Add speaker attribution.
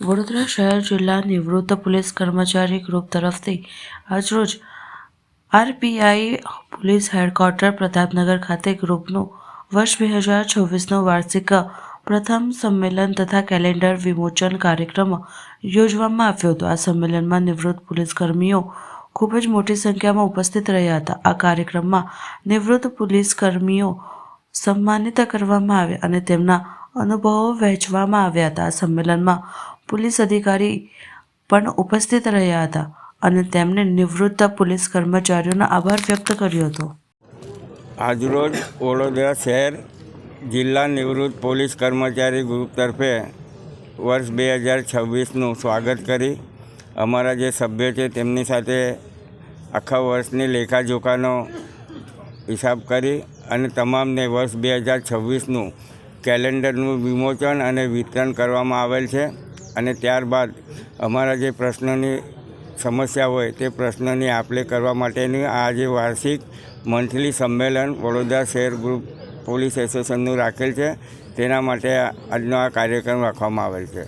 Speaker 1: વડોદરા શહેર જિલ્લા નિવૃત્ત પોલીસ કર્મચારી ગ્રુપ તરફથી આજરોજ આરપીઆઈ પોલીસ હેડક્વાર્ટર પ્રતાપનગર ખાતે ગ્રુપનું વર્ષ 2026નું વાર્ષિક પ્રથમ સંમેલન તથા કેલેન્ડર વિમોચન કાર્યક્રમ યોજવામાં આવ્યો હતો। આ સંમેલનમાં નિવૃત્ત પોલીસ કર્મીઓ ખૂબ જ મોટી સંખ્યામાં ઉપસ્થિત રહ્યા હતા। આ કાર્યક્રમમાં નિવૃત્ત પોલીસ કર્મીઓ સન્માનિત કરવામાં આવ્યા અને તેમના અનુભવો વહેંચવામાં આવ્યા હતા। આ સંમેલનમાં પોલીસ અધિકારી પણ ઉપસ્થિત રહ્યા હતા અને તેમણે નિવૃત્ત પોલીસ કર્મચારીઓનો આભાર વ્યક્ત કર્યો હતો।
Speaker 2: આજરોજ વડોદરા શહેર જિલ્લા નિવૃત્ત પોલીસ કર્મચારી ગ્રુપ તરફે વર્ષ 2026નું સ્વાગત કરી અમારા જે સભ્ય છે તેમની સાથે આખા વર્ષની લેખાજોખાનો હિસાબ કરી અને તમામને વર્ષ 2026નું કેલેન્ડરનું વિમોચન અને વિતરણ કરવામાં આવેલ છે અને ત્યારબાદ અમારા જે પ્રશ્નોની સમસ્યા હોય તે પ્રશ્નની આપલે કરવા માટેની આ જે વાર્ષિક મંથલી સંમેલન વડોદરા શહેર ગ્રુપ પોલીસ એસોસિએશનનું રાખેલ છે, તેના માટે આજનો આ કાર્યક્રમ રાખવામાં આવેલ છે।